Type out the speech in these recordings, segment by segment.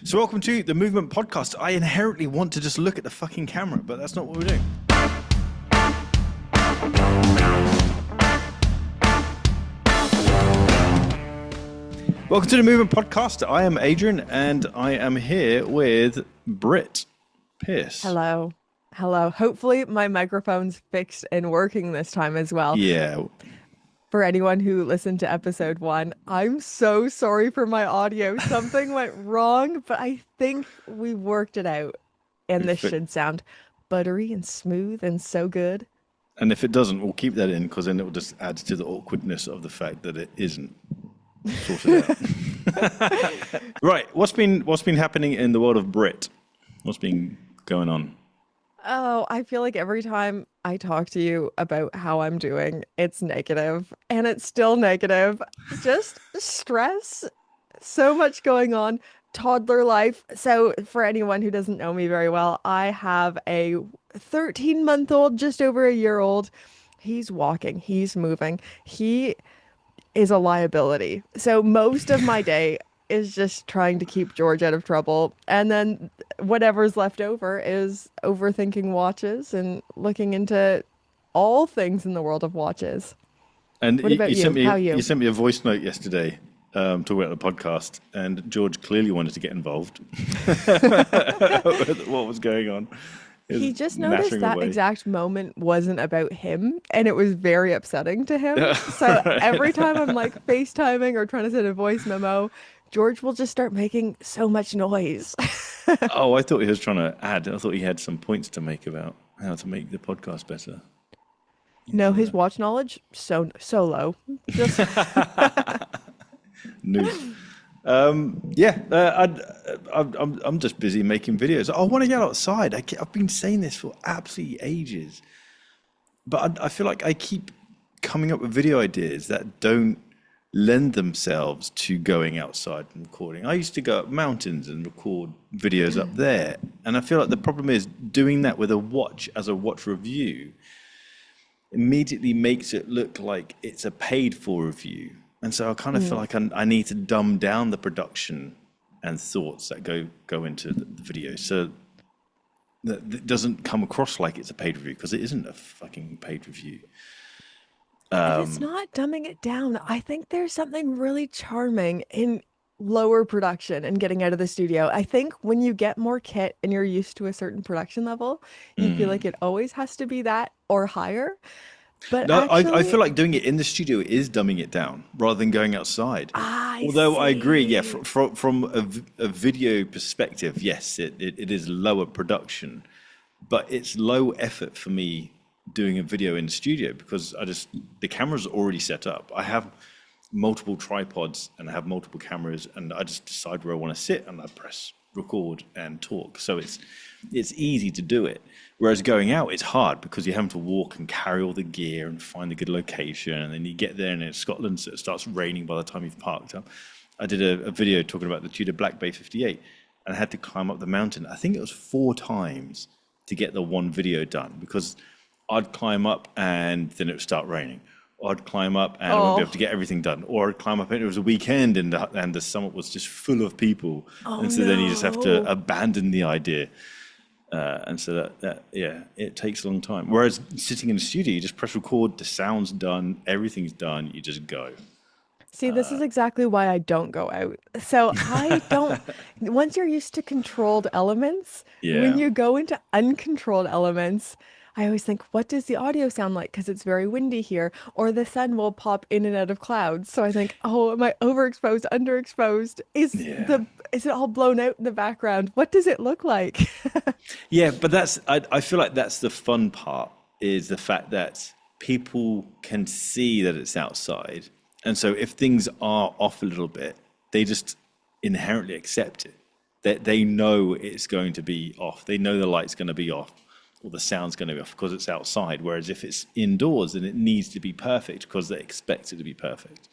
So welcome to the Movement Podcast. I inherently want to just look at the fucking camera, but that's not what we're doing. Welcome to the Movement Podcast. I am Adrian, and I am here with Britt. Pearce. Hello. Hello. Hopefully my microphone's fixed and working this time as well. Yeah. For anyone who listened to episode 1, I'm so sorry for my audio. Something went wrong, but I think we worked it out. And this should sound buttery and smooth and so good. And if it doesn't, we'll keep that in because then it will just add to the awkwardness of the fact that it isn't sorted out. Right. What's been happening in the world of Britt? What's been going on? Oh, I feel like every time I talk to you about how I'm doing, it's negative, and it's still negative. Just stress, so much going on, toddler life. So for anyone who doesn't know me very well, I have a 13-month-old, just over a year old. He's walking, he's moving, he is a liability. So most of my day is just trying to keep George out of trouble. And then whatever's left over is overthinking watches and looking into all things in the world of watches. And what about you? How are you? You sent me a voice note yesterday talking about the podcast, and George clearly wanted to get involved. What was going on? He just noticed that exact moment wasn't about him, and it was very upsetting to him. So every time I'm like FaceTiming or trying to send a voice memo, George will just start making so much noise. Oh, I thought he was trying to add. I thought he had some points to make about how to make the podcast better. No, his watch knowledge so low. Just News. I'm just busy making videos. I want to get outside. I've been saying this for absolutely ages, but I feel like I keep coming up with video ideas that don't lend themselves to going outside and recording. I used to go up mountains and record videos up there, and I feel like the problem is doing that with a watch as a watch review immediately makes it look like it's a paid for review. And so I kind of feel like I need to dumb down the production and thoughts that go into the video so that it doesn't come across like it's a paid review, because it isn't a fucking paid review. It's not dumbing it down. I think there's something really charming in lower production and getting out of the studio. I think when you get more kit and you're used to a certain production level, you feel like it always has to be that or higher. But No, actually, I feel like doing it in the studio is dumbing it down rather than going outside. I Although I agree, yeah, see. from a video perspective, yes, it is lower production, but it's low effort for me doing a video in the studio because the camera's already set up. I have multiple tripods and I have multiple cameras, and I just decide where I want to sit and I press record and talk. So it's easy to do it. Whereas going out, it's hard because you're having to walk and carry all the gear and find a good location. And then you get there and in Scotland, so it starts raining by the time you've parked up. I did a video talking about the Tudor Black Bay 58 and I had to climb up the mountain. I think it was 4 times to get the one video done because I'd climb up and then it would start raining. Or I'd climb up and I wouldn't be able to get everything done. Or I'd climb up and it was a weekend and the summit was just full of people. And so then you just have to abandon the idea. And so that it takes a long time. Whereas sitting in the studio, you just press record, the sound's done, everything's done, you just go. See, this is exactly why I don't go out. So I don't, once you're used to controlled elements, when you go into uncontrolled elements, I always think, what does the audio sound like? Because it's very windy here, or the sun will pop in and out of clouds. So I think, oh, am I overexposed, underexposed? Is it all blown out in the background? What does it look like? Yeah, but I feel like that's the fun part, is the fact that people can see that it's outside. And so if things are off a little bit, they just inherently accept it. That they know it's going to be off. They know the light's going to be off, or the sound's going to be off because it's outside. Whereas if it's indoors, then it needs to be perfect because they expect it to be perfect.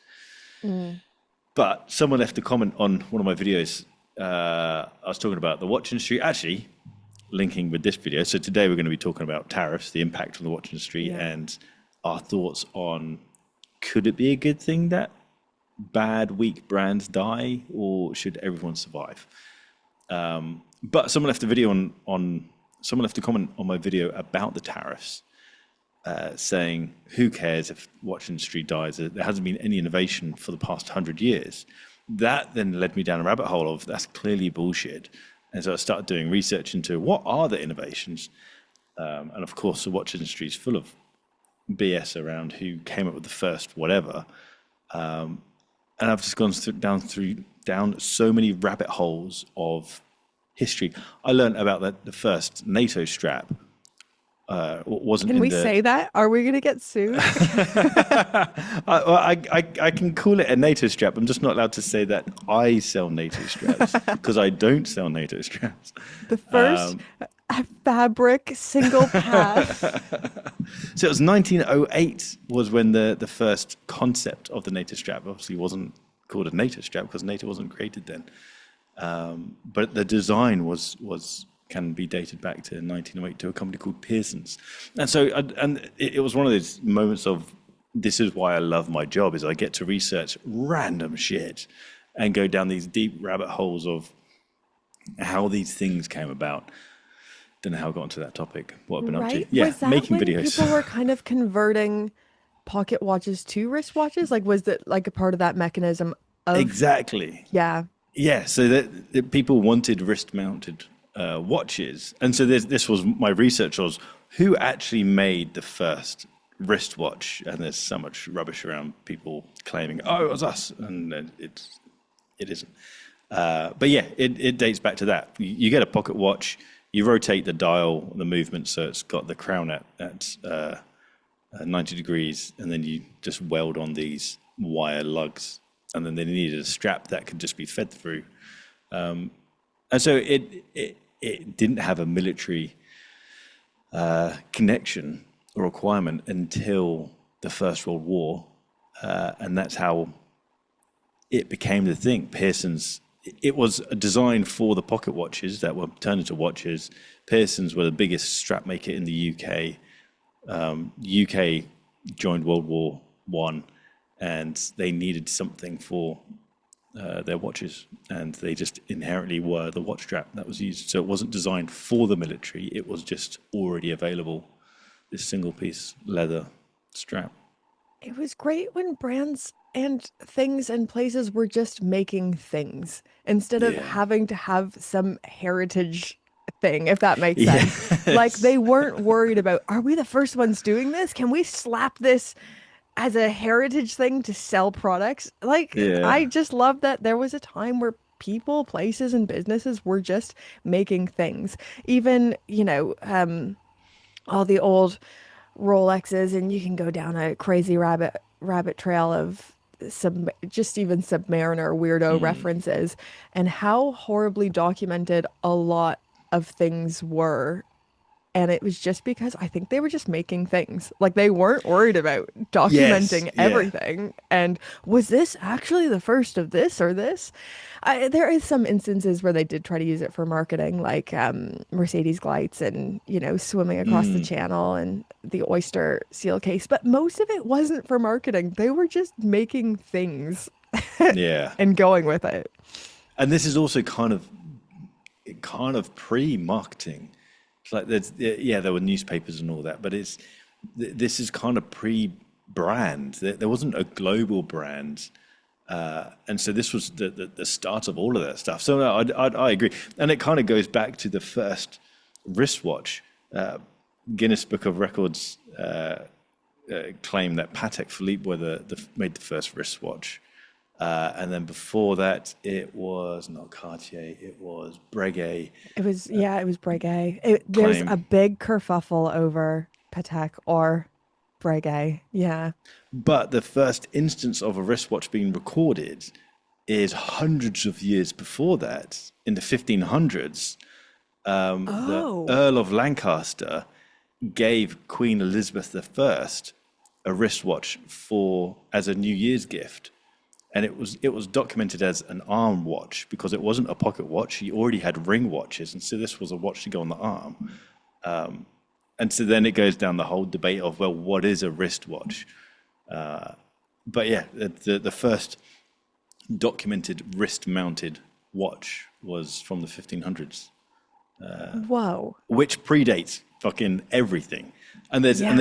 But someone left a comment on one of my videos. I was talking about the watch industry, actually linking with this video. So today we're going to be talking about tariffs, the impact on the watch industry, and our thoughts on, could it be a good thing that bad, weak brands die, or should everyone survive? But someone left a video on someone left a comment on my video about the tariffs, saying, "Who cares if watch industry dies? There hasn't been any innovation for the past 100 years." That then led me down a rabbit hole of that's clearly bullshit, and so I started doing research into what are the innovations, and of course the watch industry is full of BS around who came up with the first whatever, and I've just gone down so many rabbit holes of history. I learned about the first NATO strap. Wasn't Can in we the. say that? Are we going to get sued? I can call it a NATO strap. I'm just not allowed to say that I sell NATO straps because I don't sell NATO straps. The first fabric single pass. So it was 1908 was when the first concept of the NATO strap obviously wasn't called a NATO strap because NATO wasn't created then. But the design can be dated back to 1908 to a company called Pearson's. And so, it was one of those moments of, this is why I love my job, is I get to research random shit and go down these deep rabbit holes of how these things came about. Don't know how I got onto that topic, what I've been up to. Right? Yeah, Was that making when videos. people were kind of converting pocket watches to wristwatches? Like, was it like a part of that mechanism of, Exactly. yeah. Yeah, so that people wanted wrist-mounted watches, and so this was my research was who actually made the first wristwatch, and there's so much rubbish around people claiming, oh, it was us, and it isn't. But yeah, it dates back to that. You get a pocket watch, you rotate the dial, the movement, so it's got the crown at 90 degrees, and then you just weld on these wire lugs, and then they needed a strap that could just be fed through. And so it didn't have a military connection or requirement until the First World War, and that's how it became the thing. Pearson's, it was designed for the pocket watches that were turned into watches. Pearson's were the biggest strap maker in the UK. UK joined World War One, and they needed something for their watches, and they just inherently were the watch strap that was used. So it wasn't designed for the military, it was just already available, this single piece leather strap. It was great when brands and things and places were just making things instead of Yeah. having to have some heritage thing, if that makes sense. Like, Yes. they weren't worried about, are we the first ones doing this? Can we slap this as a heritage thing to sell products? Like, Yeah. I just love that there was a time where people, places, and businesses were just making things. Even, all the old Rolexes, and you can go down a crazy rabbit trail of just even Submariner weirdo references, and how horribly documented a lot of things were. And it was just because I think they were just making things. Like, they weren't worried about Yes. documenting Yeah. everything. And was this actually the first of this or this? There is some instances where they did try to use it for marketing, like Mercedes Glites and, swimming across the channel and the oyster seal case. But most of it wasn't for marketing. They were just making things Yeah. and going with it. And this is also kind of pre-marketing. It's like there were newspapers and all that, but this is kind of pre-brand. There wasn't a global brand, and so this was the start of all of that stuff. So no, I agree, and it kind of goes back to the first wristwatch. Guinness Book of Records claim that Patek Philippe made the first wristwatch. And then before that, it was not Cartier, it was Breguet. It was Breguet. There's Claim. a big kerfuffle over Patek or Breguet. Yeah. But the first instance of a wristwatch being recorded is hundreds of years before that, in the 1500s. The Earl of Lancaster gave Queen Elizabeth I a wristwatch as a New Year's gift. And it was documented as an arm watch because it wasn't a pocket watch. He already had ring watches, and so this was a watch to go on the arm. And so then it goes down the whole debate of, well, what is a wristwatch? But yeah, the first documented wrist-mounted watch was from the 1500s, Whoa. which predates fucking everything. And there's Yeah.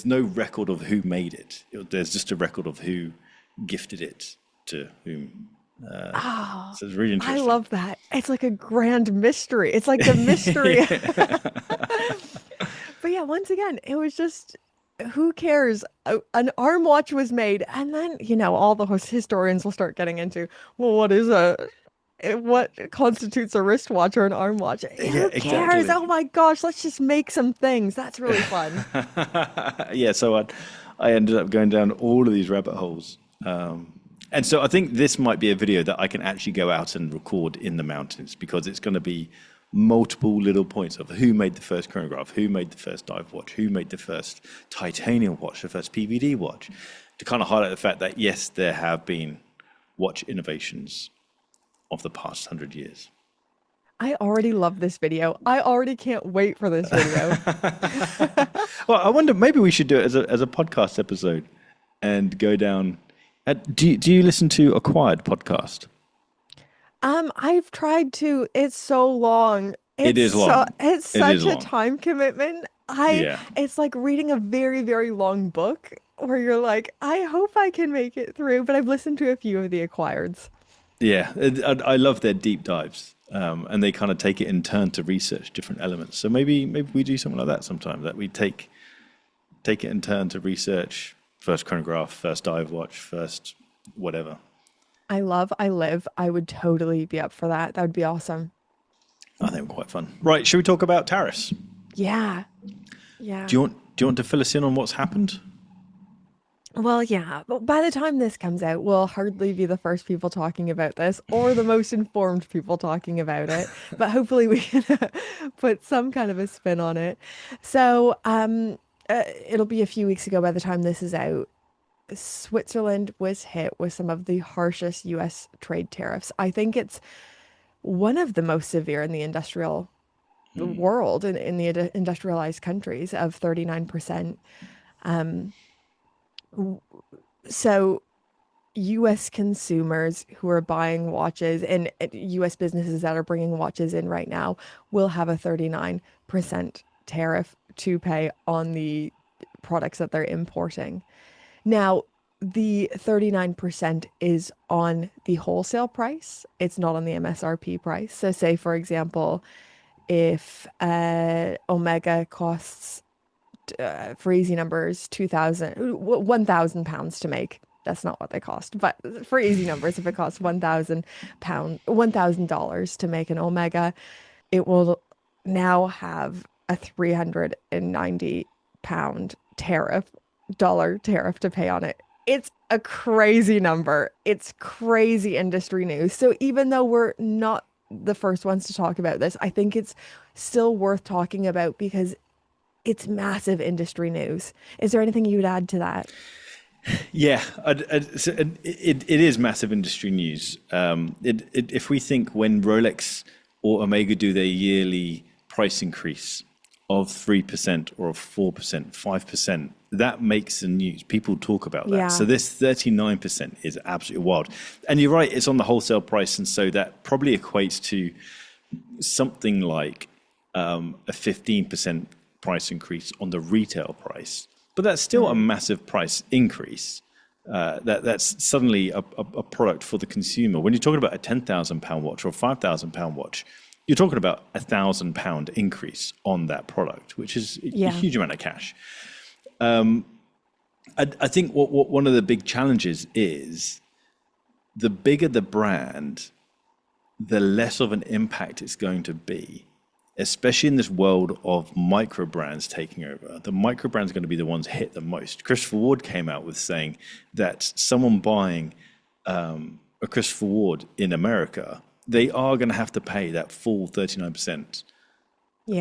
no record of who made it. There's just a record of who gifted it to whom. Oh, So it's really I interesting. love that. It's like a grand mystery. It's like the mystery. But yeah, once again, it was just who cares? An arm watch was made, and then, all the historians will start getting into, well, what constitutes a wristwatch or an arm watch? Yeah, Who cares? exactly. Oh my gosh, let's just make some things. That's really fun. Yeah, so I ended up going down all of these rabbit holes. And so I think this might be a video that I can actually go out and record in the mountains, because it's going to be multiple little points of who made the first chronograph, who made the first dive watch, who made the first titanium watch, the first PVD watch, to kind of highlight the fact that, yes, there have been watch innovations of the past 100 years. I already love this video. I already can't wait for this video. Well, I wonder, maybe we should do it as a podcast episode and go down. Do you listen to Acquired podcast? I've tried to. It's so long. It is long. It's It is such a long. time commitment. Yeah. It's like reading a very, very long book where you're like, I hope I can make it through, but I've listened to a few of the acquireds. Yeah, I love their deep dives, and they kind of take it in turn to research different elements. So maybe we do something like that sometime. That we take it in turn to research first chronograph, first dive watch, first whatever. I live. I would totally be up for that. That would be awesome. I think quite fun. Right, should we talk about tariffs? Yeah. Yeah. Do you want to fill us in on what's happened? Well, yeah, but by the time this comes out, we'll hardly be the first people talking about this or the most informed people talking about it. But hopefully we can put some kind of a spin on it. So, it'll be a few weeks ago by the time this is out. Switzerland was hit with some of the harshest US trade tariffs. I think it's one of the most severe in the industrial world, in the industrialized countries, of 39%. So US consumers who are buying watches, and US businesses that are bringing watches in right now, will have a 39% tariff to pay on the products that they're importing. Now, the 39% is on the wholesale price. It's not on the MSRP price. So say, for example, if Omega costs, for easy numbers, 1,000 pounds to make. That's not what they cost, but for easy numbers, if it costs $1,000 to make an Omega, it will now have a 390 pound dollar tariff to pay on it. It's a crazy number. It's crazy industry news. So even though we're not the first ones to talk about this, I think it's still worth talking about because it's massive industry news. Is there anything you would add to that? Yeah, it is massive industry news. If we think when Rolex or Omega do their yearly price increase of 3% or of 4%, 5%, that makes the news. People talk about that. Yeah. So this 39% is absolutely wild. And you're right, it's on the wholesale price. And so that probably equates to something like a 15% price increase on the retail price. But that's still a massive price increase. That's suddenly a product for the consumer. When you're talking about a £10,000 watch or a £5,000 watch, you're talking about £1,000 increase on that product, which is a huge amount of cash. I think what one of the big challenges is the bigger the brand, the less of an impact it's going to be, especially in this world of micro brands taking over. The micro brands are going to be the ones hit the most. Christopher Ward came out with saying that someone buying a Christopher Ward in America, they are going to have to pay that full 39%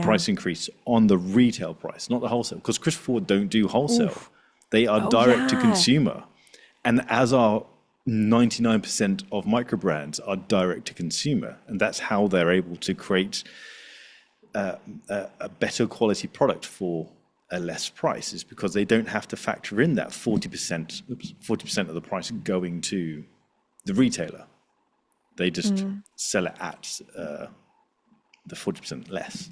price increase on the retail price, not the wholesale, because Christopher Ward don't do wholesale. Oof. They are Oh, direct to yeah. consumer. And as are 99% of micro brands are direct to consumer. And that's how they're able to create a better quality product for a less price, is because they don't have to factor in that 40% of the price going to the retailer. They just sell it at the 40% less.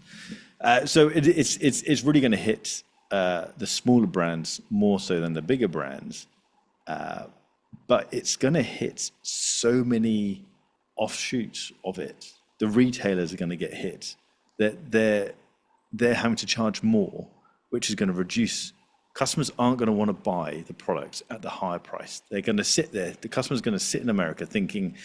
So it's really going to hit the smaller brands more so than the bigger brands. But it's going to hit so many offshoots of it. The retailers are going to get hit. That they're having to charge more, which is going to reduce. Customers aren't going to want to buy the products at the higher price. They're going to sit there. The customer's going to sit in America thinking,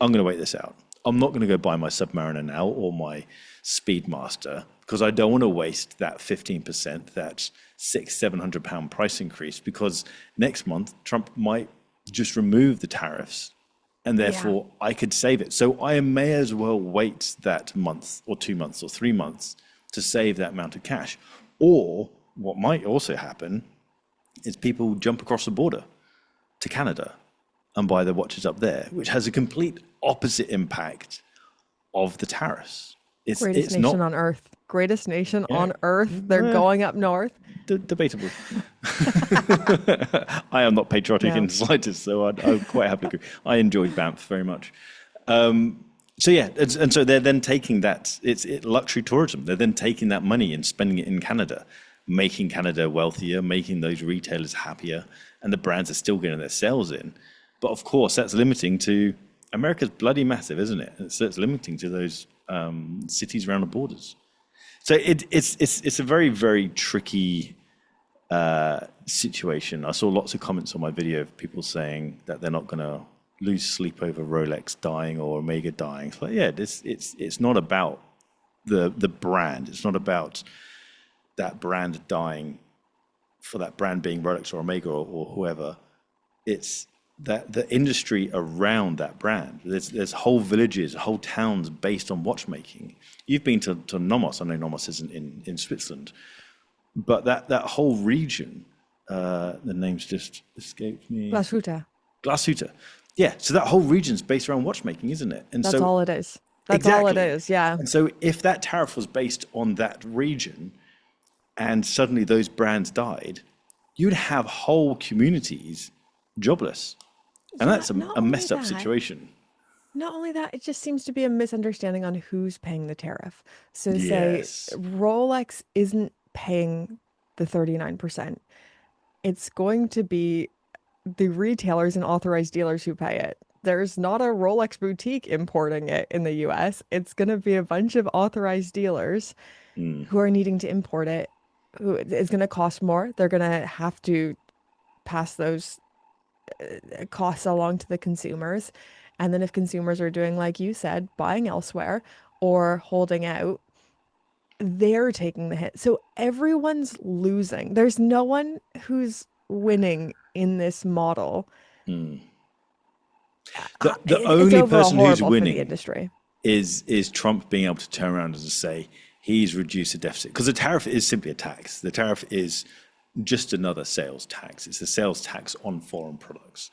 I'm going to wait this out. I'm not going to go buy my Submariner now or my Speedmaster because I don't want to waste that 15%, that £600-700 price increase, because next month Trump might just remove the tariffs and therefore I could save it. So I may as well wait that month or 2 months or 3 months to save that amount of cash. Or what might also happen is people jump across the border to Canada and buy their watches up there, which has a complete opposite impact of the tariffs. Greatest nation on earth. Greatest nation on earth. They're going up north. Debatable. I am not patriotic in the slightest, so I quite happily agree. I enjoyed Banff very much. So yeah, and so they're then taking that, it's luxury tourism. They're then taking that money and spending it in Canada, making Canada wealthier, making those retailers happier, and the brands are still getting their sales in. But of course, that's limiting to, America's bloody massive, isn't it? So it's limiting to those cities around the borders. So it's a very, very tricky situation. I saw lots of comments on my video of people saying that they're not going to lose sleep over Rolex dying or Omega dying. It's like, yeah, it's not about the brand. It's not about that brand dying for that brand being Rolex or Omega or whoever. It's that the industry around that brand. There's whole villages, whole towns based on watchmaking. You've been to Nomos. I know Nomos isn't in Switzerland, but that whole region, the name's just escaped me. Glashütte. Yeah, so that whole region's based around watchmaking, isn't it? And that's all it is. That's all it is, yeah. And so if that tariff was based on that region and suddenly those brands died, you'd have whole communities jobless. And that's a messed up situation. Not only that, it just seems to be a misunderstanding on who's paying the tariff. So say Rolex isn't paying the 39%. It's going to be the retailers and authorized dealers who pay it. There's not a Rolex boutique importing it in the US. It's going to be a bunch of authorized dealers who are needing to import it. Who it's going to cost more. They're going to have to pass those costs along to the consumers. And then if consumers are doing, like you said, buying elsewhere or holding out, they're taking the hit. So everyone's losing. There's no one who's winning in this model. The only person who's winning industry is Trump being able to turn around and say he's reduced the deficit. Because the tariff is simply a tax. The tariff is just another sales tax. It's a sales tax on foreign products.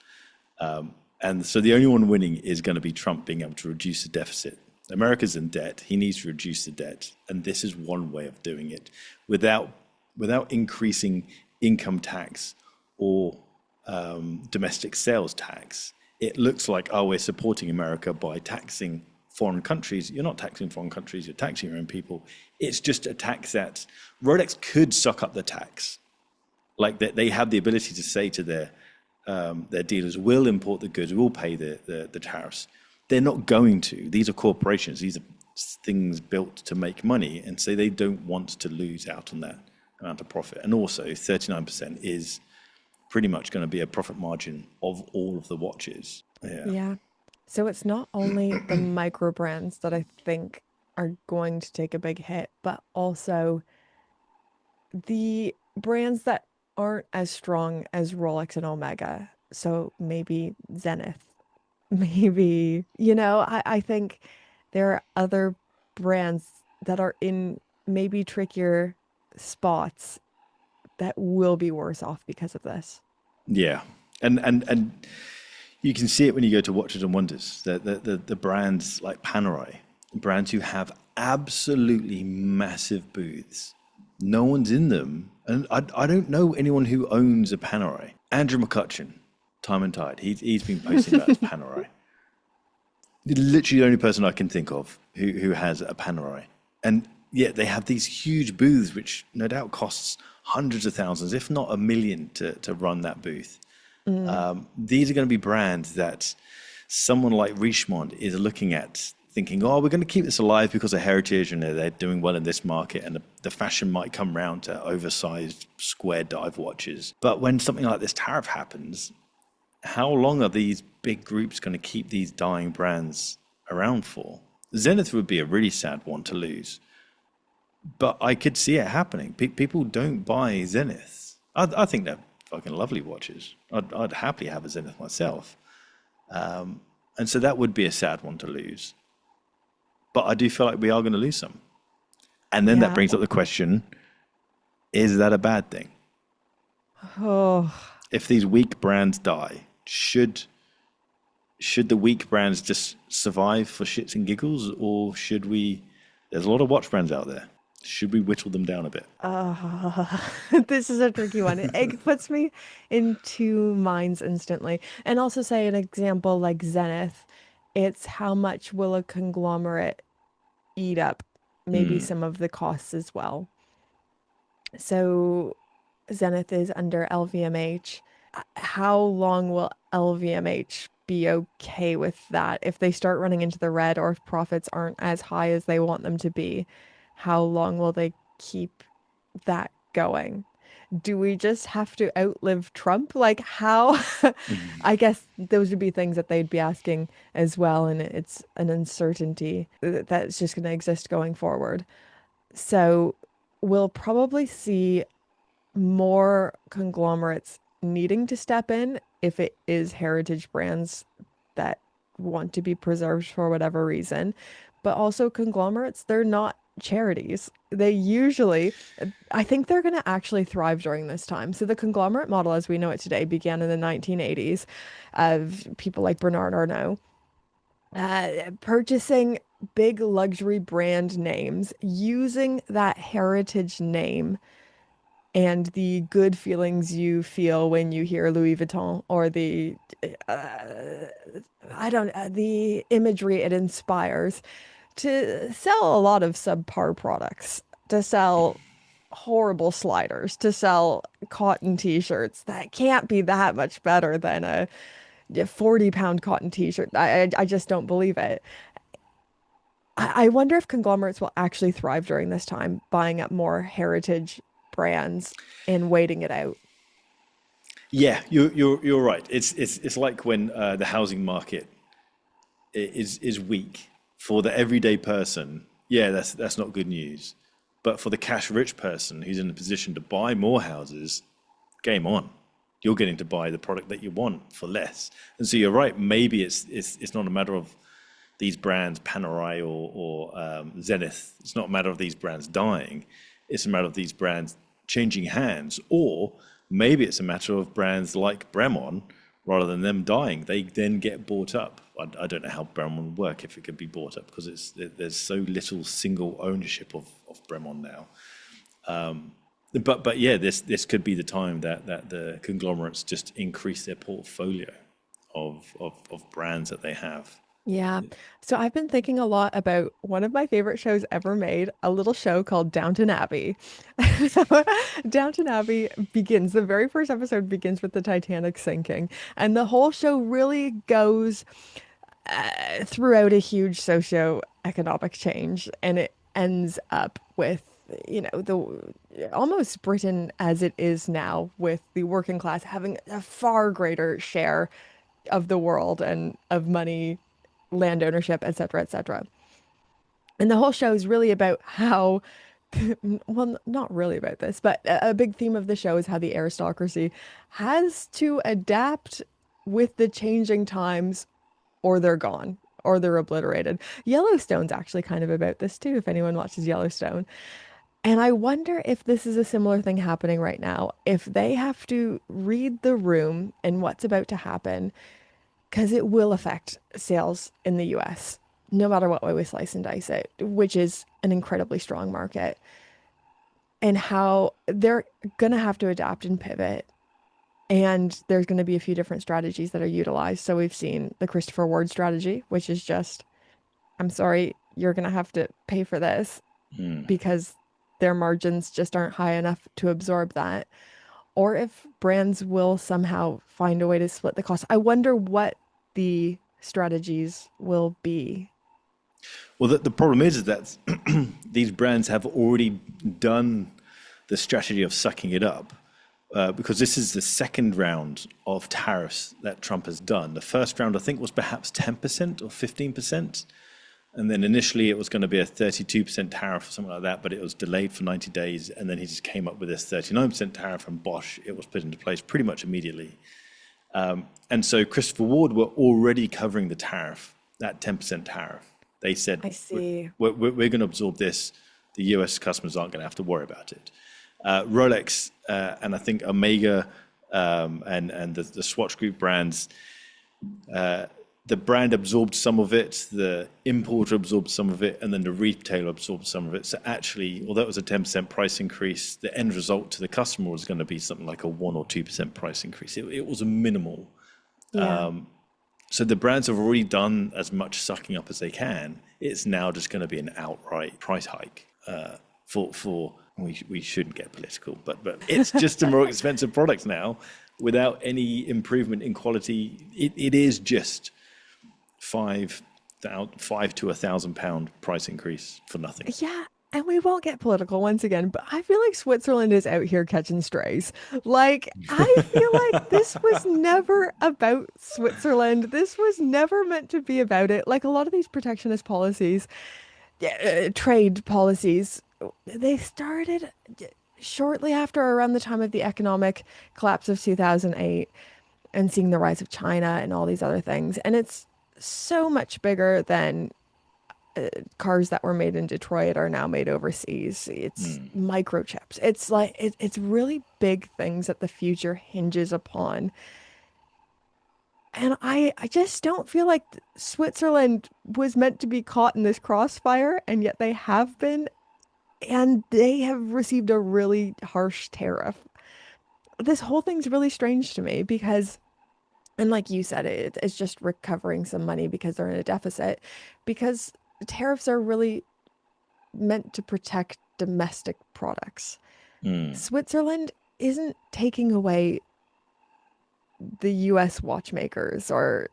And so the only one winning is going to be Trump being able to reduce the deficit. America's in debt. He needs to reduce the debt. And this is one way of doing it without increasing income tax or domestic sales tax. It looks like, oh, we're supporting America by taxing foreign countries. You're not taxing foreign countries. You're taxing your own people. It's just a tax that Rolex could suck up the tax. Like they have the ability to say to their dealers, we'll import the goods, we'll pay the tariffs. They're not going to. These are corporations. These are things built to make money, and so they don't want to lose out on that amount of profit. And also 39% is pretty much going to be a profit margin of all of the watches. Yeah. So it's not only the micro brands that I think are going to take a big hit, but also the brands that aren't as strong as Rolex and Omega. So maybe Zenith, maybe, I think there are other brands that are in maybe trickier spots that will be worse off because of this. Yeah. And you can see it when you go to Watches and Wonders, the brands like Panerai, brands who have absolutely massive booths. No one's in them. And I don't know anyone who owns a Panerai. Andrew McCutcheon, Time and Tide, he's been posting about his Panerai. Literally the only person I can think of who has a Panerai. And yet they have these huge booths, which no doubt costs hundreds of thousands, if not a million, to run that booth. Mm, These are going to be brands that someone like Richemont is looking at, thinking, oh, we're going to keep this alive because of heritage and they're doing well in this market, and the fashion might come round to oversized square dive watches. But when something like this tariff happens, how long are these big groups going to keep these dying brands around for? Zenith would be a really sad one to lose, but I could see it happening. People don't buy Zeniths. I think they're fucking lovely watches. I'd happily have a Zenith myself. And so that would be a sad one to lose. But I do feel like we are going to lose some. And then that yeah. brings up the question, is that a bad thing? Oh, If these weak brands die, should the weak brands just survive for shits and giggles, or should we? There's a lot of watch brands out there. Should we whittle them down a bit? uh, this is a tricky one. It puts me in two minds instantly. And also say an example like Zenith, it's how much will a conglomerate eat up maybe some of the costs as well. So Zenith is under LVMH. How long will LVMH be okay with that if they start running into the red or if profits aren't as high as they want them to be? How long will they keep that going? Do we just have to outlive Trump? Like, how? I guess those would be things that they'd be asking as well. And it's an uncertainty that's just going to exist going forward. So we'll probably see more conglomerates needing to step in if it is heritage brands that want to be preserved for whatever reason. But also conglomerates, they're not charities. They usually, I think they're going to actually thrive during this time. So the conglomerate model as we know it today began in the 1980s of people like Bernard Arnault purchasing big luxury brand names, using that heritage name and the good feelings you feel when you hear Louis Vuitton or uh, I don't the imagery it inspires to sell a lot of subpar products, to sell horrible sliders, to sell cotton t-shirts that can't be that much better than a 40-pound cotton t-shirt. I just don't believe it. I wonder if conglomerates will actually thrive during this time, buying up more heritage brands and waiting it out. Yeah, you're right. It's like when the housing market is weak for the everyday person. Yeah, that's not good news. But for the cash rich person who's in a position to buy more houses, game on. You're getting to buy the product that you want for less. And so you're right. Maybe it's not a matter of these brands, Panerai or Zenith. It's not a matter of these brands dying. It's a matter of these brands changing hands, or maybe it's a matter of brands like Bremon, rather than them dying, they then get bought up. I don't know how Bremon would work if it could be bought up because there's so little single ownership of Bremon now. But yeah, this could be the time that the conglomerates just increase their portfolio of brands that they have. Yeah. So I've been thinking a lot about one of my favorite shows ever made, a little show called Downton Abbey. So Downton Abbey begins, the very first episode begins with the Titanic sinking, and the whole show really goes throughout a huge socio-economic change, and it ends up with, the almost Britain as it is now, with the working class having a far greater share of the world and of money, land ownership, etc., etc. And the whole show is really about how, well, not really about this, but a big theme of the show is how the aristocracy has to adapt with the changing times, or they're gone, or they're obliterated. Yellowstone's actually kind of about this too, if anyone watches Yellowstone. And I wonder if this is a similar thing happening right now, if they have to read the room and what's about to happen, because it will affect sales in the US, no matter what way we slice and dice it, which is an incredibly strong market, and how they're going to have to adapt and pivot. And there's going to be a few different strategies that are utilized. So we've seen the Christopher Ward strategy, which is just, I'm sorry, you're going to have to pay for this because their margins just aren't high enough to absorb that. Or if brands will somehow find a way to split the cost. I wonder what the strategies will be. Well, the problem is that these brands have already done the strategy of sucking it up, because this is the second round of tariffs that Trump has done. The first round, I think, was perhaps 10% or 15%. And then initially it was going to be a 32% tariff or something like that, but it was delayed for 90 days. And then he just came up with this 39% tariff, and bosh, it was put into place pretty much immediately. And so Christopher Ward were already covering the tariff, that 10% tariff. They said, I see. we're going to absorb this. The US customers aren't going to have to worry about it. Rolex and I think Omega and the Swatch Group brands, the brand absorbed some of it, the importer absorbed some of it, and then the retailer absorbed some of it. So actually, although it was a 10% price increase, the end result to the customer was going to be something like a 1 or 2% price increase. It was a minimal. Yeah. So the brands have already done as much sucking up as they can. It's now just going to be an outright price hike for we shouldn't get political, but it's just a more expensive product now without any improvement in quality. It is just $5 to £1,000 price increase for nothing. Yeah, and we won't get political once again, but I feel like Switzerland is out here catching strays. Like, I feel like this was never about Switzerland. This was never meant to be about it. Like a lot of these protectionist policies, trade policies, they started shortly after around the time of the economic collapse of 2008 and seeing the rise of China and all these other things. And it's so much bigger than cars that were made in Detroit are now made overseas. It's microchips. It's like it's really big things that the future hinges upon. And I just don't feel like Switzerland was meant to be caught in this crossfire, and yet they have been, and they have received a really harsh tariff. This whole thing's really strange to me because, and like you said, it's just recovering some money because they're in a deficit, because tariffs are really meant to protect domestic products. Switzerland isn't taking away the US watchmakers, or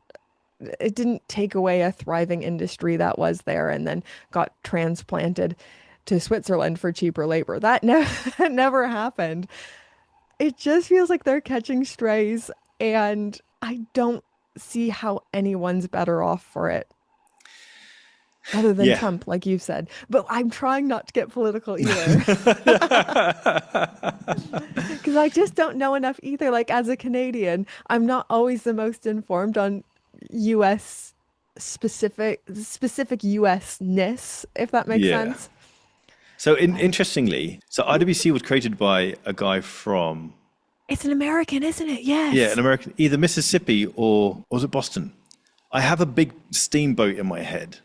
it didn't take away a thriving industry that was there and then got transplanted to Switzerland for cheaper labor. That, that never happened. It just feels like they're catching strays, and I don't see how anyone's better off for it. Other than Yeah. Trump, like you've said. But I'm trying not to get political either. Because I just don't know enough either. Like, as a Canadian, I'm not always the most informed on US specific US-ness, if that makes Yeah. sense. So interestingly, so IWC was created by a guy from, It's an American, isn't it? yeah, Yes. an American, either Mississippi or was it Boston? I have a big steamboat in my head.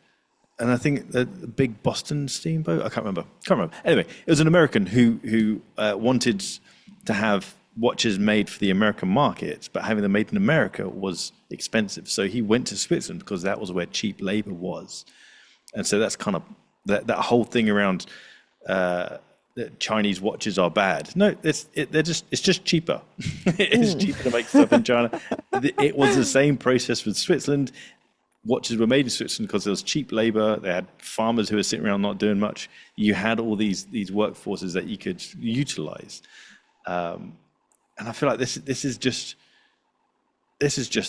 And I think the big Boston steamboat, I can't remember. Anyway, it was an American who wanted to have watches made for the American market, but having them made in America was expensive. So he went to Switzerland because that was where cheap labor was. And so that's kind of that whole thing around that Chinese watches are bad. No, it's just cheaper. It is cheaper to make stuff in China. It was the same process with Switzerland. Watches were made in Switzerland because there was cheap labor. They had farmers who were sitting around not doing much. You had all these workforces that you could utilize, and I feel like this is just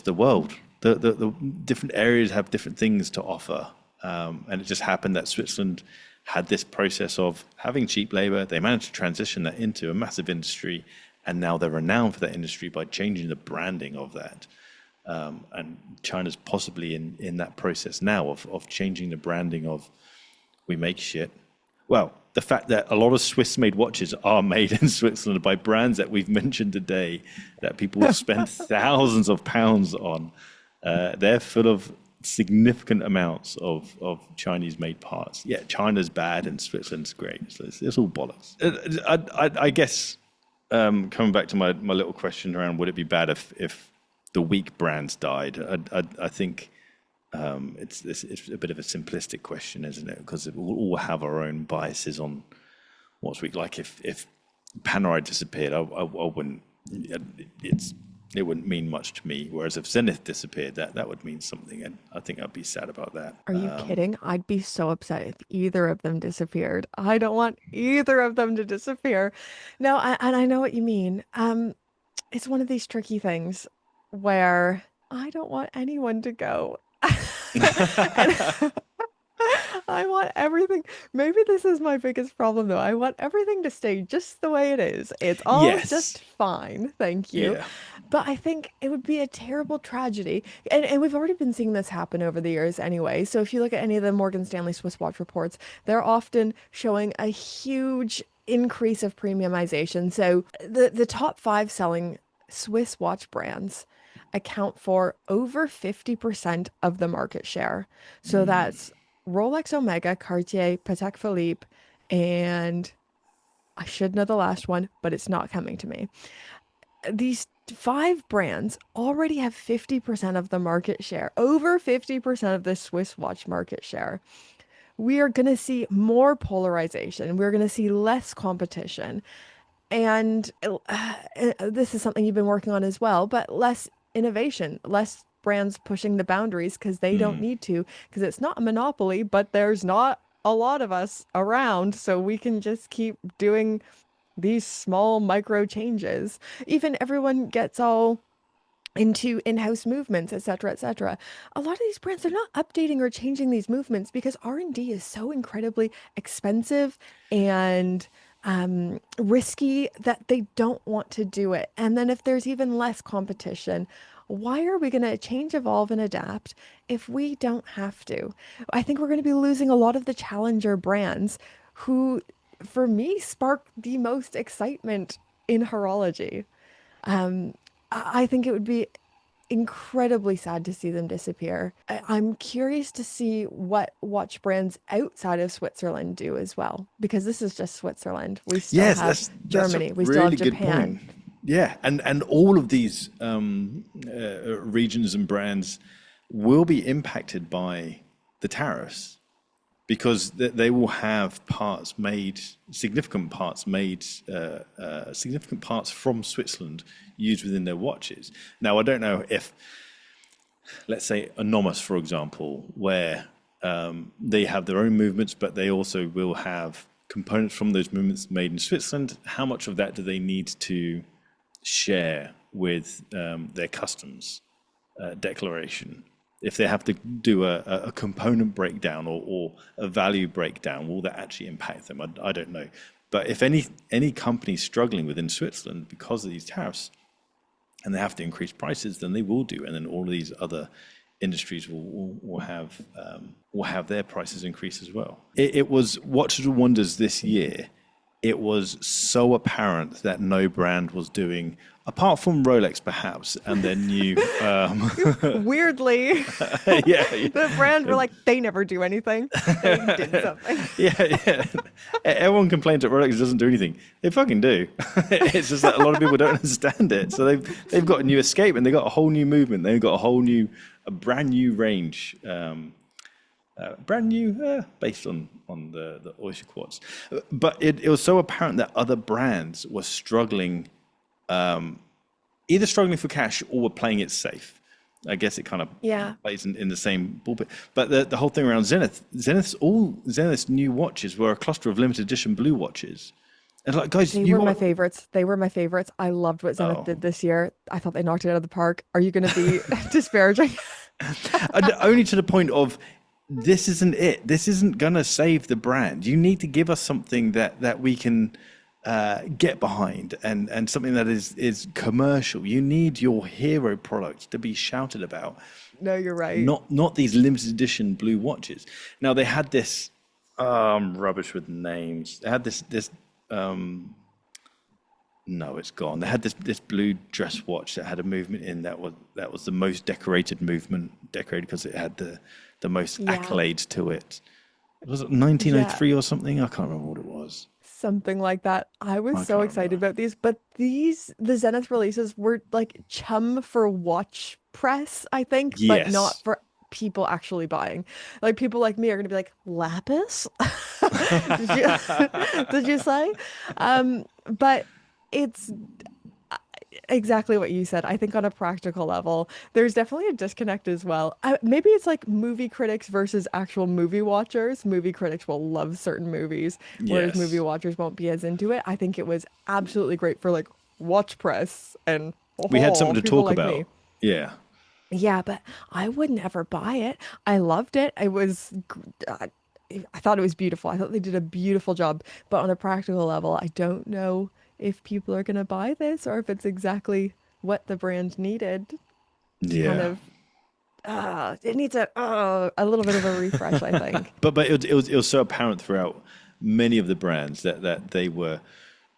the world. The different areas have different things to offer, and it just happened that Switzerland had this process of having cheap labor. They managed to transition that into a massive industry, and now they're renowned for that industry by changing the branding of that. And China's possibly in that process now of changing the branding of we make shit. Well, the fact that a lot of Swiss-made watches are made in Switzerland by brands that we've mentioned today that people have spent thousands of pounds on, they're full of significant amounts of Chinese-made parts. Yeah, China's bad and Switzerland's great. So it's all bollocks. I guess Coming back to my little question around would it be bad if the weak brands died? I think it's a bit of a simplistic question, isn't it? Because we'll all have our own biases on what's weak. Like if Panerai disappeared, I wouldn't. It's it wouldn't mean much to me. Whereas if Zenith disappeared, that would mean something, and I think I'd be sad about that. Are you kidding? I'd be so upset if either of them disappeared. I don't want either of them to disappear. No, and I know what you mean. It's one of these tricky things where I don't want anyone to go. And I want everything. Maybe this is my biggest problem though. I want everything to stay just the way it is. It's all Yes. just fine. Thank you. Yeah. But I think it would be a terrible tragedy. And we've already been seeing this happen over the years anyway. So if you look at any of the Morgan Stanley Swiss Watch reports, they're often showing a huge increase of premiumization. So the top five selling Swiss watch brands account for over 50% of the market share. So that's Rolex Omega, Cartier, Patek Philippe, and I should know the last one, but it's not coming to me. These five brands already have 50% of the market share, over 50% of the Swiss watch market share. We are going to see more polarization. We're going to see less competition. And this is something you've been working on as well, but less innovation, less brands pushing the boundaries because they don't need to, because it's not a monopoly, but there's not a lot of us around. So we can just keep doing these small micro changes. Even everyone gets all into in-house movements, et cetera, et cetera. A lot of these brands are not updating or changing these movements because R&D is so incredibly expensive and risky that they don't want to do it. And then if there's even less competition, why are we going to change, evolve, and adapt if we don't have to? I think we're going to be losing a lot of the challenger brands who, for me, spark the most excitement in horology. I think it would be incredibly sad to see them disappear. I'm curious to see what watch brands outside of Switzerland do as well, because this is just Switzerland. We still Yes, have that's a Germany, we still have really good Japan. point. Yeah, and all of these regions and brands will be impacted by the tariffs because they will have parts made, significant parts from Switzerland used within their watches. Now, I don't know if, let's say, Anomus, for example, where they have their own movements, but they also will have components from those movements made in Switzerland. How much of that do they need to share with their customs declaration? If they have to do a component breakdown or a value breakdown, will that actually impact them? I don't know. But if any company struggling within Switzerland because of these tariffs and they have to increase prices, then they will do. And then all of these other industries will have their prices increase as well. It was Watches and Wonders this year. It was so apparent that no brand was doing, apart from Rolex perhaps, and their new, Weirdly, yeah, the brand were like, they never do anything. They did something. yeah. Everyone complains that Rolex doesn't do anything. They fucking do. It's just that a lot of people don't understand it. So they've got a new Escape and they've got a whole new movement. They've got a brand new range. Brand new, based on the oyster quartz. But it was so apparent that other brands were struggling, either struggling for cash or were playing it safe. I guess it kind of Yeah. plays in the same ballpark. But the whole thing around Zenith's new watches were a cluster of limited edition blue watches. And like, guys, They you were my want, favorites. They were my favorites. I loved what Zenith oh, did this year. I thought they knocked it out of the park. Are you going to be disparaging? and only to the point of this isn't it. This isn't gonna save the brand. You need to give us something that we can get behind and something that is commercial. You need your hero products to be shouted about, No, you're right. not these limited edition blue watches. Now they had this rubbish with names. They had this no, it's gone. They had this blue dress watch that had a movement in that was the most decorated because it had the most Yeah. accolades to it. Was it Yeah. 1903 or something? I can't remember what it was. Something like that. I was I so can't excited remember. about these, but the Zenith releases were like chum for watch press, I think, but not Yes. for people actually buying. Like people like me are gonna be like, lapis? Did you did you say? But it's exactly what you said. I think on a practical level, there's definitely a disconnect as well. Maybe it's like movie critics versus actual movie watchers. Movie critics will love certain movies, whereas movie Yes. watchers won't be as into it. I think it was absolutely great for like watch press and We had oh, something to people talk like me. about. Yeah. Yeah, but I would never buy it. I loved it. Uh, I thought it was beautiful. I thought they did a beautiful job. But on a practical level, I don't know if people are going to buy this or if it's exactly what the brand needed. It's kind Yeah. of, it needs a little bit of a refresh, I think. But it was so apparent throughout many of the brands that they were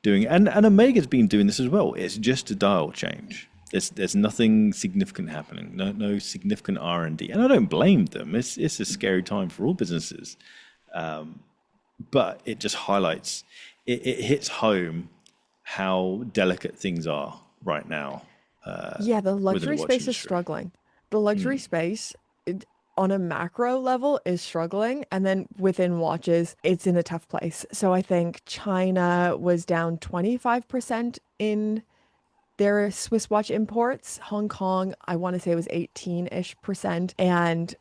doing, and Omega's been doing this as well. It's just a dial change. There's nothing significant happening. No significant R&D, and I don't blame them. It's a scary time for all businesses, but it just highlights, it hits home how delicate things are right now Yeah, the within the luxury watch space is industry. struggling. The luxury space on a macro level is struggling. And then within watches, it's in a tough place. So I think China was down 25% in their Swiss watch imports. Hong Kong, I want to say it was 18-ish percent. And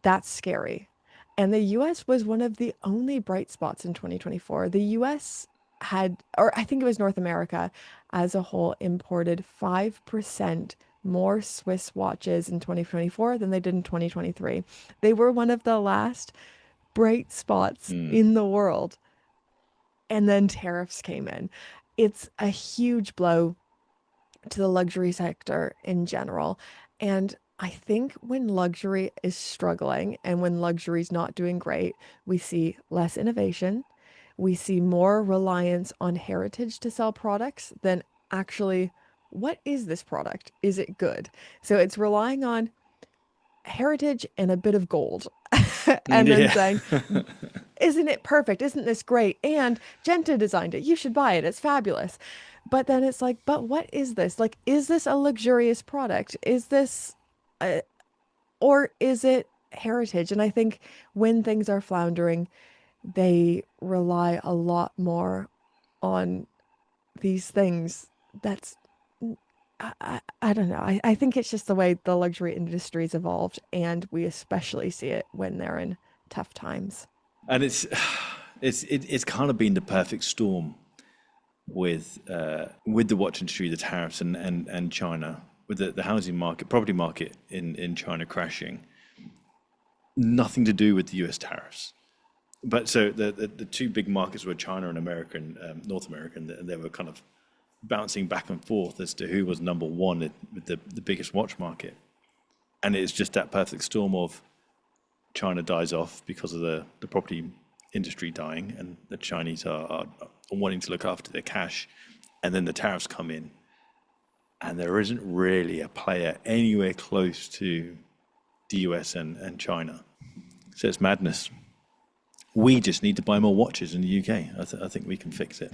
that's scary. And the US was one of the only bright spots in 2024. The US had, or I think it was North America as a whole, imported 5% more Swiss watches in 2024 than they did in 2023. They were one of the last bright spots in the world. And then tariffs came in. It's a huge blow to the luxury sector in general. And I think when luxury is struggling and when luxury is not doing great, we see less innovation. We see more reliance on heritage to sell products than actually, what is this product? Is it good? So it's relying on heritage and a bit of gold. And then Yeah. saying, isn't it perfect? Isn't this great? And Genta designed it. You should buy it. It's fabulous. But then it's like, but what is this? Like, is this a luxurious product? Is this, or is it heritage? And I think when things are floundering, they rely a lot more on these things. That's, I don't know. I think it's just the way the luxury industry's evolved, and we especially see it when they're in tough times. And it's kind of been the perfect storm with the watch industry, the tariffs, and China, with the housing market, property market in China crashing. Nothing to do with the US tariffs. But so the two big markets were China and America, and North America, and they were kind of bouncing back and forth as to who was number one with the biggest watch market. And it's just that perfect storm of China dies off because of the property industry dying, and the Chinese are wanting to look after their cash, and then the tariffs come in, and there isn't really a player anywhere close to the US and China. So it's madness. We just need to buy more watches in the UK. I think we can fix it.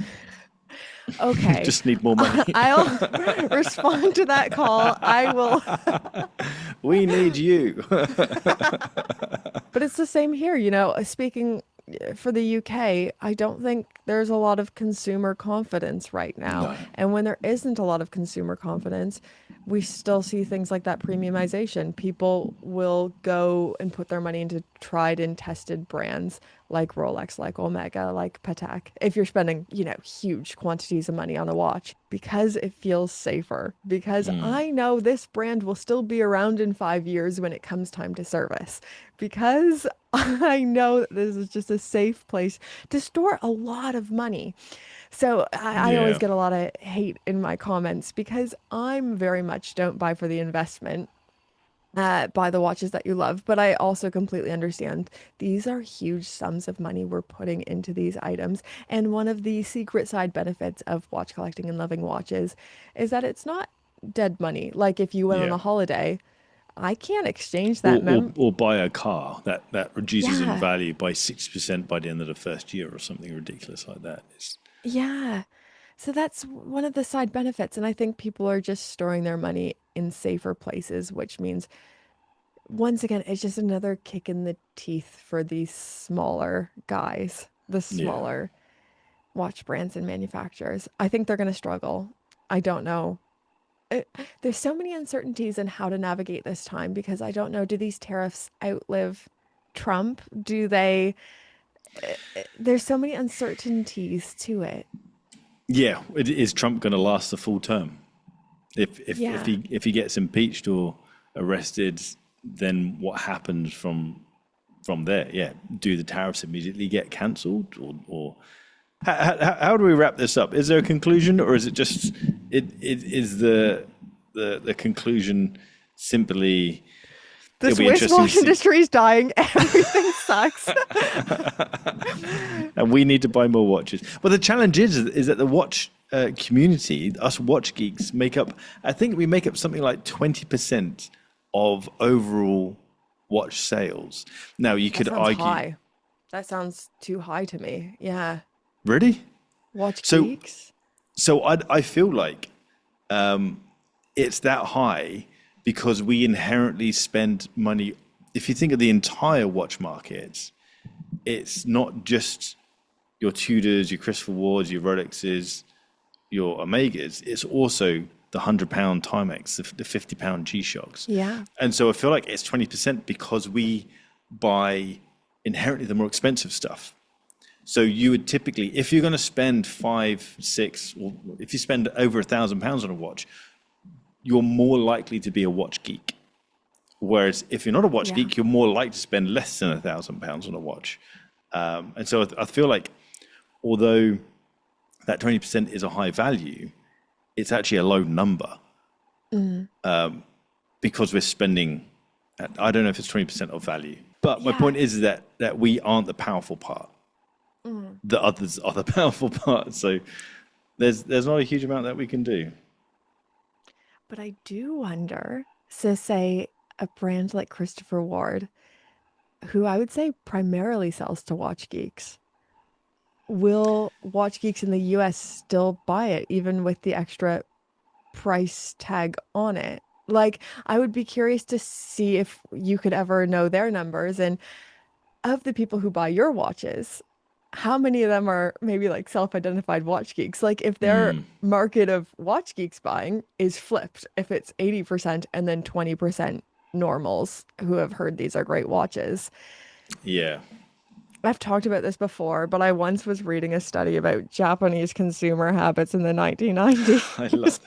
Okay. Just need more money. I'll respond to that call. I will. We need you. But it's the same here, speaking for the UK, I don't think there's a lot of consumer confidence right now. No. And when there isn't a lot of consumer confidence, we still see things like that premiumization. People will go and put their money into tried and tested brands like Rolex, like Omega, like Patek. If you're spending, huge quantities of money on a watch because it feels safer, because I know this brand will still be around in 5 years when it comes time to service, because I know that this is just a safe place to store a lot of money. So I always Yeah. get a lot of hate in my comments because I'm very much don't buy for the investment. Buy the watches that you love, but I also completely understand these are huge sums of money we're putting into these items. And one of the secret side benefits of watch collecting and loving watches is that it's not dead money. Like if you went on Yeah. a holiday, I can't exchange that or buy a car that reduces in Yeah. value by 60% by the end of the first year or something ridiculous like that. Yeah. So that's one of the side benefits. And I think people are just storing their money in safer places, which means, once again, it's just another kick in the teeth for these smaller guys, the Yeah. smaller watch brands and manufacturers. I think they're going to struggle. I don't know. It, there's so many uncertainties in how to navigate this time because I don't know. Do these tariffs outlive Trump? Do they? There's so many uncertainties to it. Yeah, is Trump going to last the full term? Yeah. If he gets impeached or arrested, then what happens from there? Yeah, do the tariffs immediately get cancelled, or how do we wrap this up? Is there a conclusion, or is it just it is the conclusion simply? The It'll be Swiss interesting to watch see, industry is dying. Everything sucks. and we need to buy more watches. Well, the challenge is that the watch community, us watch geeks, make up. I think we make up something like 20% of overall watch sales. Now, you That could sounds argue, high. That sounds too high to me. Yeah. really? Watch So, geeks. I feel like it's that high because we inherently spend money. If you think of the entire watch market, it's not just your Tudors, your Christopher Wards, your Rolexes, your Omegas. It's also the £100 Timex, the £50 G-Shocks. Yeah. And so I feel like it's 20% because we buy inherently the more expensive stuff. So you would typically, if you're going to spend five, six, or if you spend over £1,000 on a watch, you're more likely to be a watch geek. Whereas if you're not a watch Yeah. geek, you're more likely to spend less than £1,000 on a watch. And so I feel like although that 20% is a high value, it's actually a low number Mm. because we're spending, I don't know if it's 20% of value. But my Yeah. point is that we aren't the powerful part. Mm. The others are the powerful part. So there's not a huge amount that we can do. But I do wonder, so say a brand like Christopher Ward, who I would say primarily sells to watch geeks, will watch geeks in the US still buy it, even with the extra price tag on it? Like, I would be curious to see if you could ever know their numbers. And of the people who buy your watches, how many of them are maybe like self-identified watch geeks? Like, if their market of watch geeks buying is flipped, if it's 80% and then 20% normals who have heard these are great watches. Yeah, I've talked about this before, but I once was reading a study about Japanese consumer habits in the 1990s. I love this.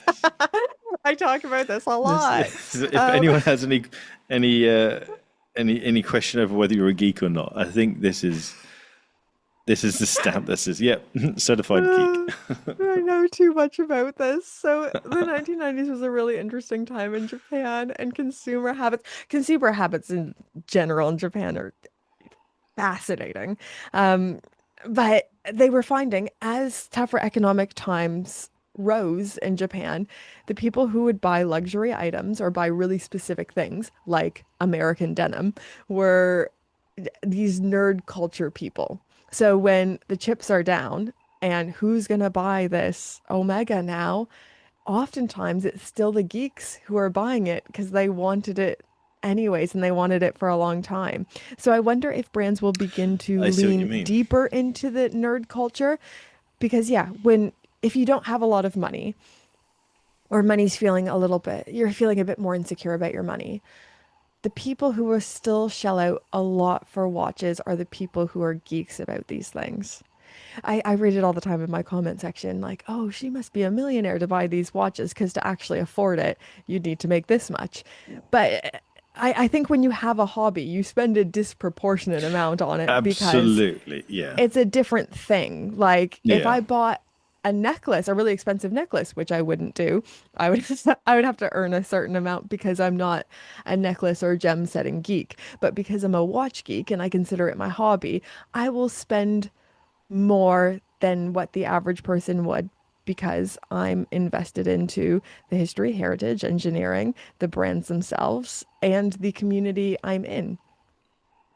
I talk about this a This, lot. if Um, anyone has any any question over whether you're a geek or not, I think this is the stamp that says, "Yep, certified geek." I know too much about this. So the 1990s was a really interesting time in Japan, and consumer habits in general in Japan are fascinating. Um, but they were finding as tougher economic times rose in Japan, the people who would buy luxury items or buy really specific things like American denim were these nerd culture people. So when the chips are down and who's gonna buy this Omega now, oftentimes it's still the geeks who are buying it because they wanted it anyways and they wanted it for a long time. So I wonder if brands will begin to I see what you lean mean. deeper into the nerd culture because yeah, when if you don't have a lot of money or money's feeling a little bit, you're feeling a bit more insecure about your money. The people who will still shell out a lot for watches are the people who are geeks about these things. I read it all the time in my comment section, like, oh, she must be a millionaire to buy these watches because to actually afford it, you'd need to make this much. But I think when you have a hobby, you spend a disproportionate amount on it because Absolutely, yeah, it's a different thing. Like if yeah, I bought a necklace, a really expensive necklace, which I wouldn't do, I would I would have to earn a certain amount because I'm not a necklace or gem setting geek. But because I'm a watch geek and I consider it my hobby, I will spend more than what the average person would. because I'm invested into the history, heritage, engineering, the brands themselves, and the community I'm in.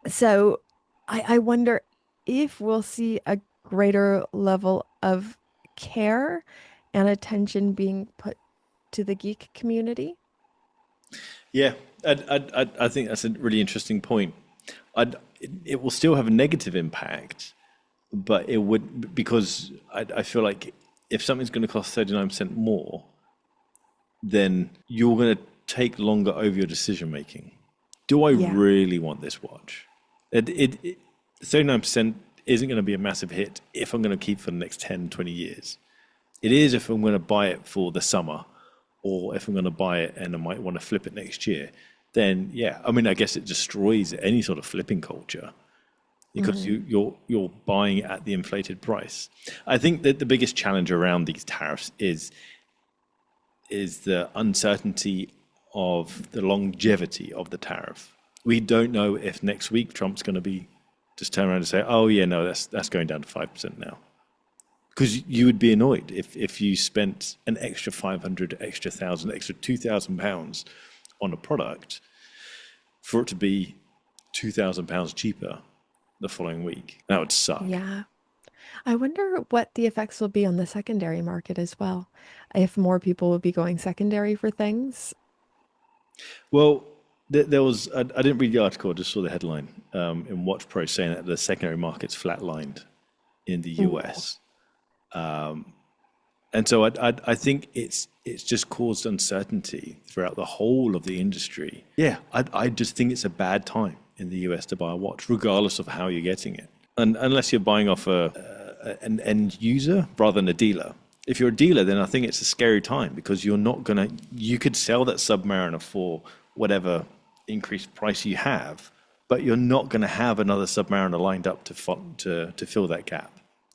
So I wonder if we'll see a greater level of care and attention being put to the geek community. Yeah, I think that's a really interesting point. It will still have a negative impact, but it would, because I feel like if something's going to cost 39% more, then you're going to take longer over your decision making. Do I Yeah. really want this watch? 39% isn't going to be a massive hit if I'm going to keep for the next 10, 20 years. It is if I'm going to buy it for the summer, or if I'm going to buy it and I might want to flip it next year. Then yeah, I mean, I guess it destroys any sort of flipping culture because Hmm. you're buying at the inflated price. I think that the biggest challenge around these tariffs is the uncertainty of the longevity of the tariff. We don't know if next week Trump's going to be just turn around and say, "Oh yeah, no, that's going down to 5% now." Because you would be annoyed if you spent an extra 500, extra thousand, extra £2,000 on a product for it to be £2,000 cheaper the following week. That would suck. Yeah. I wonder what the effects will be on the secondary market as well. If more people will be going secondary for things. Well, there was, I didn't read the article, I just saw the headline in Watch Pro saying that the secondary market's flatlined in the Ooh. US. And so I think it's just caused uncertainty throughout the whole of the industry. Yeah, I just think it's a bad time in the US to buy a watch, regardless of how you're getting it, and unless you're buying off an end user rather than a dealer. If you're a dealer, then I think it's a scary time because you're not gonna. You could sell that Submariner for whatever increased price you have, but you're not going to have another Submariner lined up to fill that gap.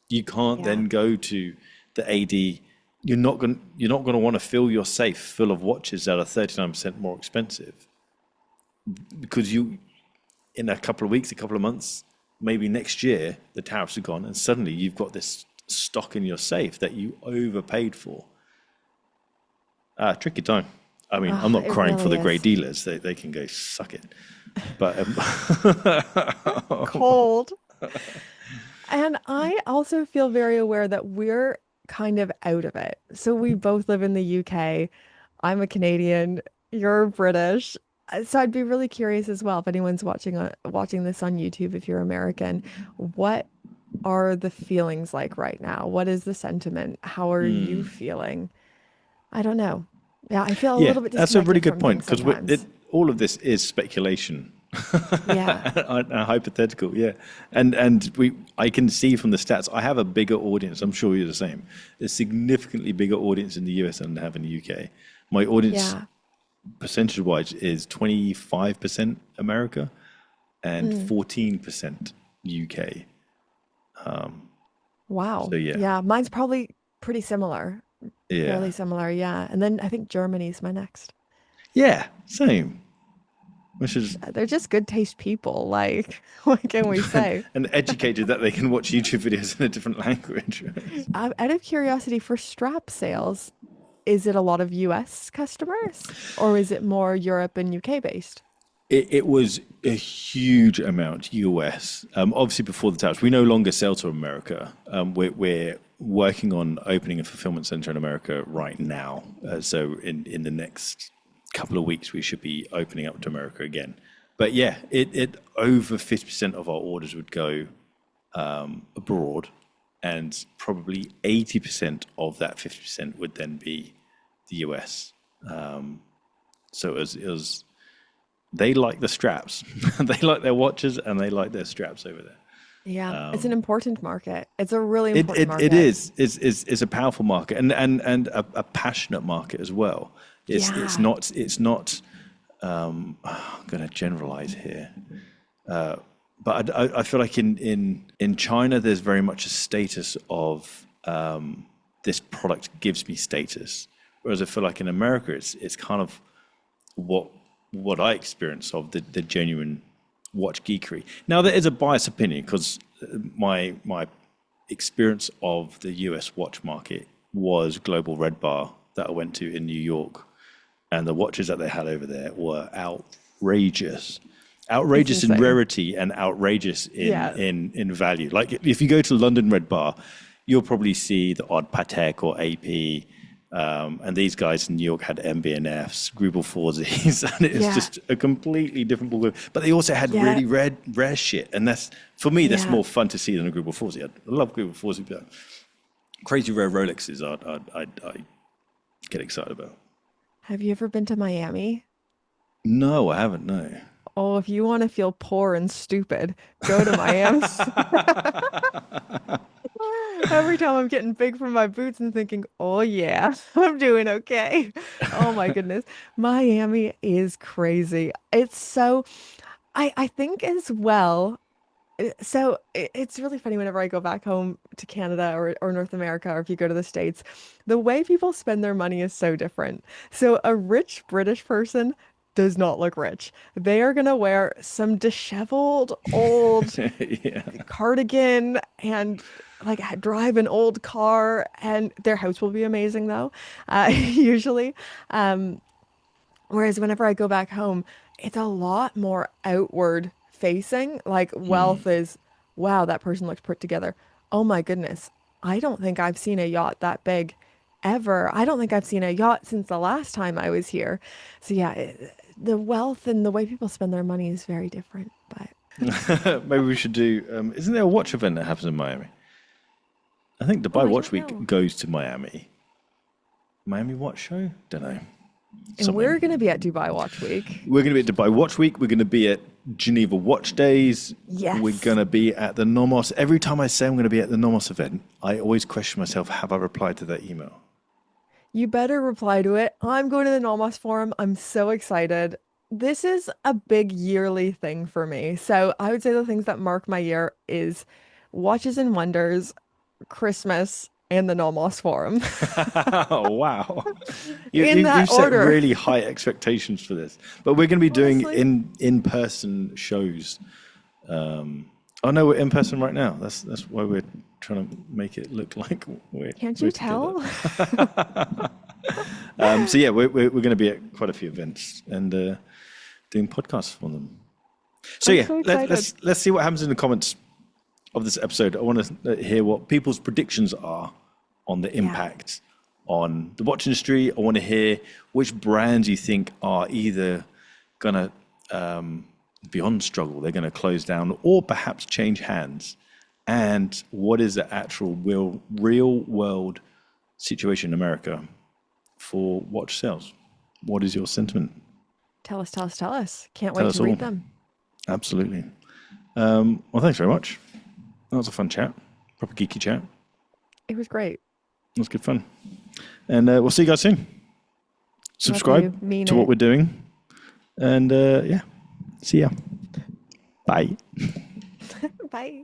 You can't Yeah. then go to the AD. You're not going to want to fill your safe full of watches that are 39% more expensive because you in a couple of weeks, a couple of months, maybe next year, the tariffs are gone, and suddenly you've got this stock in your safe that you overpaid for. Tricky time. I mean, I'm Oh, not it crying for really the grey is. dealers. They can go suck it. But Cold. And I also feel very aware that we're kind of out of it. So we both live in the UK. I'm a Canadian, you're British. So I'd be really curious as well if anyone's watching this on YouTube, if you're American, what are the feelings like right now? What is the sentiment? How are you feeling? I don't know. Yeah, I feel a yeah, little bit that's a really disconnected good from point things because sometimes. all of this is speculation, Yeah. a hypothetical. Yeah, and I can see from the stats. I have a bigger audience. I'm sure you're the same. A significantly bigger audience in the US than I have in the UK. My audience Yeah. percentage wise is 25% America and Mm. 14% UK. So Wow. yeah, Yeah, mine's probably pretty similar. yeah, Fairly similar, yeah. And then I think Germany's my next. yeah, same. Which is They're just good taste people. Like, what can we say? and educated that they can watch YouTube videos in a different language. Out of curiosity, for strap sales, is it a lot of US customers or is it more Europe and UK based? It was a huge amount US. Obviously, before the tariffs, we no longer sell to America. We're working on opening a fulfillment center in America right now. So in the next couple of weeks, we should be opening up to America again. But yeah, it over 50% of our orders would go abroad, and probably 80% of that 50% would then be the US. So it was they like the straps. They like their watches and they like their straps over there. Yeah, it's an important market. It's a really It important it, it market. is it's a powerful market and a passionate market as well. It's Yeah. not I'm going to generalize here, but I feel like in China there's very much a status of this product gives me status, whereas I feel like in America it's kind of what I experience of the genuine watch geekery. Now there is a biased opinion because my experience of the US watch market was Global Red Bar that I went to in New York, and the watches that they had over there were outrageous. It's Outrageous in insane. rarity and outrageous Yeah. in value. Like if you go to London Red Bar, you'll probably see the odd Patek or AP. And these guys in New York had MB&Fs, Grubel Forzies, and it was Yeah. just a completely different ballgame. But they also had Yeah. really rare shit, and that's for me. That's Yeah. more fun to see than a Grubel Forzie. I love Grubel Forzie, but crazy rare Rolexes, I get excited about. Have you ever been to Miami? No, I haven't. No. Oh, if you want to feel poor and stupid, go to Miami. Every time I'm getting big from my boots and thinking, oh yeah, I'm doing okay. Oh my goodness. Miami is crazy. It's so, I think as well. It's really funny whenever I go back home to Canada or North America, or if you go to the States, the way people spend their money is so different. So a rich British person does not look rich. They are gonna wear some disheveled old Yeah. cardigan and like drive an old car, and their house will be amazing though, usually. Um, Whereas whenever I go back home, it's a lot more outward facing. Like wealth is, wow, that person looks put together. Oh my goodness. I don't think I've seen a yacht that big ever. I don't think I've seen a yacht since the last time I was here. So yeah, the wealth and the way people spend their money is very different. But Maybe we should do. Isn't there a watch event that happens in Miami? I think oh, Dubai I Watch don't Week know. goes to Miami. Miami Watch Show? Don't know. And we're Something. gonna be at Dubai Watch Week. We're going to be at Dubai Watch Week. We're going to be at Geneva Watch Days. We're Yes. going to be at the Nomos. Every time I say I'm going to be at the Nomos event, I always question myself, have I replied to that email? You better reply to it. I'm going to the Nomos Forum. I'm so excited. This is a big yearly thing for me. So I would say the things that mark my year is Watches and Wonders, Christmas, and the Nomos Forum. Oh, wow. In that You've set order. really high expectations for this. But we're going to be doing Honestly, in-person shows. Oh, no, we're in person right now. That's why we're trying to make it look like can't we're you together. tell? So yeah, we're going to be at quite a few events and doing podcasts for them. So I'm yeah, so excited. let's see what happens in the comments of this episode. I want to hear what people's predictions are on the Yeah. impact on the watch industry. I want to hear which brands you think are either gonna beyond struggle, they're going to close down, or perhaps change hands. And what is the actual real world situation in America for watch sales? What is your sentiment? Tell us, tell us, tell us. Can't Tell wait us to all. read them. Absolutely. Well, thanks very much. That was a fun chat. Proper geeky chat. It was great. It was good fun. And we'll see you guys soon. Love Subscribe you. Mean to what it. we're doing. And yeah, see ya. Bye. Bye.